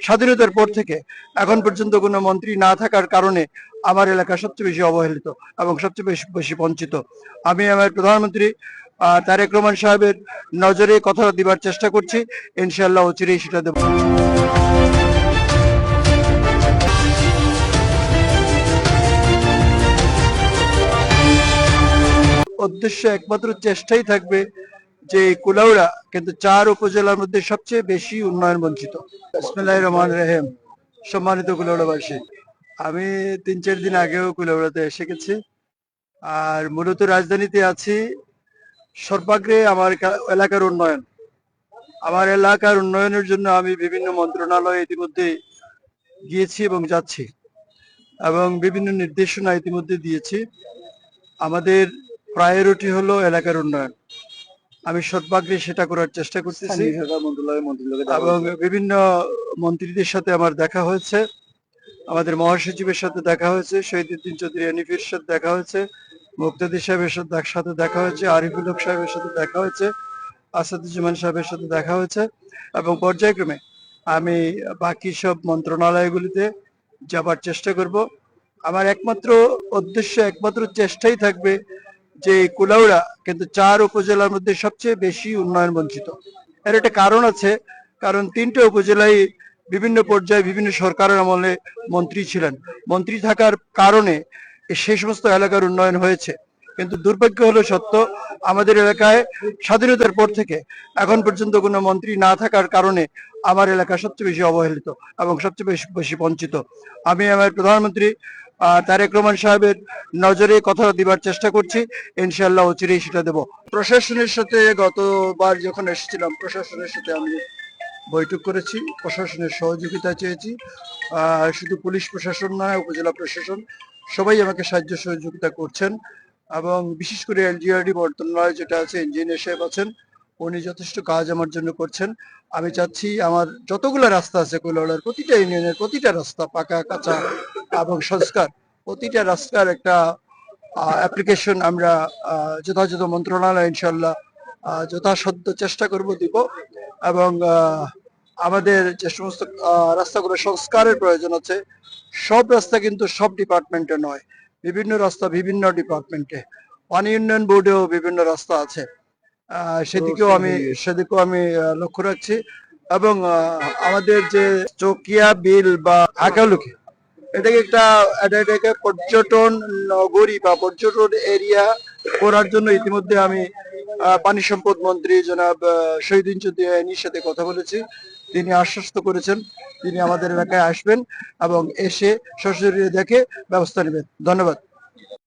স্বাধীনতার পর থেকে এখন পর্যন্ত কোনো মন্ত্রী না থাকার কারণে আমার এলাকা সবচেয়ে বেশি অবহেলিত এবং সবচেয়ে বেশি বেশি বঞ্চিত। আমি আমার প্রধানমন্ত্রী তারেক রহমান সাহেবের নজরে কথা দিবার চেষ্টা করছি, ইনশাআল্লাহ অচিরেই সেটা দেব। উদ্দেশ্য একমাত্র চেষ্টাই থাকবে যে কুলাউড়া কিন্তু 4 উপজেলার মধ্যে সবচেয়ে বেশি উন্নয়ন বঞ্চিত। বিসমিল্লাহির রহমানির রহিম। সম্মানিত কুলাউড়াবাসী, আমি 3-4 দিন আগেও কুলাউড়াতে এসে গেছি। আর মূলত রাজধানীতে আছি, সর্বাগ্রে আমার এলাকার উন্নয়ন। আমার এলাকার উন্নয়নের জন্য আমি বিভিন্ন মন্ত্রণালয়ে ইতিমধ্যে গিয়েছি এবং যাচ্ছি, এবং বিভিন্ন নির্দেশনা ইতিমধ্যে দিয়েছি। আমাদের প্রায়োরিটি হলো এলাকার উন্নয়ন। আমি সর্বাগ্রে সেটা করার চেষ্টা করতেছি এবং বিভিন্ন মন্ত্রীদের সাথে আমার দেখা হয়েছে, আমাদের মহাসচিবের সাথে দেখা হয়েছে, শহীদুদ্দিন চৌধুরী আনিফের সাথে দেখা হয়েছে, মুক্তাদির সাহেবের সাথে দেখা হয়েছে, আরিফুল হক সাহেবের সাথে দেখা হয়েছে, আসাদুজ্জামান সাহেবের সাথে দেখা হয়েছে, এবং পর্যায়ক্রমে আমি বাকি সব মন্ত্রণালয়গুলিতে যাবার চেষ্টা করব। আমার একমাত্র উদ্দেশ্য, একমাত্র চেষ্টাই থাকবে যে কুলাউড়া কিন্তু 4 উপজেলার মধ্যে সবচেয়ে বেশি উন্নয়ন বঞ্চিত। এর একটা কারণ আছে, কারণ 3টে উপজেলায় বিভিন্ন পর্যায়ে বিভিন্ন সরকারের আমলে মন্ত্রী ছিলেন। মন্ত্রী থাকার কারণে সেই সমস্ত এলাকার উন্নয়ন হয়েছে, কিন্তু দুর্ভাগ্য হলো সত্য, আমাদের এলাকায় স্বাধীনতার পর থেকে এখন পর্যন্ত কোনো মন্ত্রী না থাকার কারণে আমার এলাকা সবচেয়ে বেশি অবহেলিত এবং সবচেয়ে বেশি বেশি বঞ্চিত। আমি আমার প্রধানমন্ত্রী তারেক রহমান সাহেবের নজরে কথা দিবার চেষ্টা করছি, ইনশাআল্লাহ অচিরেই সেটা দেব। প্রশাসনের সাথে গতবার যখন এসেছিলাম, প্রশাসনের সাথে আমি বৈঠক করেছি, প্রশাসনের সহযোগিতা চেয়েছি। শুধু পুলিশ প্রশাসন নয়, উপজেলা প্রশাসন সবাই আমাকে সাহায্য সহযোগিতা করছেন, এবং বিশেষ করে এলজিআরডি মন্ত্রণালয় যেটা আছে, ইঞ্জিনিয়ার সাহেব আছেন, উনি যথেষ্ট কাজ আমার জন্য করছেন। আমি চাচ্ছি আমার যতগুলো রাস্তা আছে কুলাউড়ার প্রতিটা ইউনিয়নের প্রতিটা রাস্তা, পাকা কাঁচা এবং সংস্কার, প্রতিটা রাস্তার একটা অ্যাপ্লিকেশন আমরা যথাযথ মন্ত্রণালয় ইনশাল্লাহ যথাসাধ্য চেষ্টা করব দিব। এবং আমাদের যে সমস্ত রাস্তাগুলো সংস্কারের প্রয়োজন আছে, সব রাস্তা কিন্তু সব ডিপার্টমেন্টে নয়, বিভিন্ন রাস্তা বিভিন্ন ডিপার্টমেন্টে, পানি উন্নয়ন বোর্ডেও বিভিন্ন রাস্তা আছে, সেদিকেও আমি লক্ষ্য রাখছি। এবং আমাদের যে চকিয়া বিল বা হাকালুকি, এটাকে পর্যটন নগরী বা পর্যটন এরিয়া করার জন্য ইতিমধ্যে আমি পানি সম্পদ মন্ত্রী জনাব শহীদুদ্দিন চৌধুরীর সাথে কথা বলেছি। তিনি আশ্বস্ত করেছেন তিনি আমাদের এলাকায় আসবেন এবং এসে সরাসরি দেখে ব্যবস্থা নেবেন। ধন্যবাদ।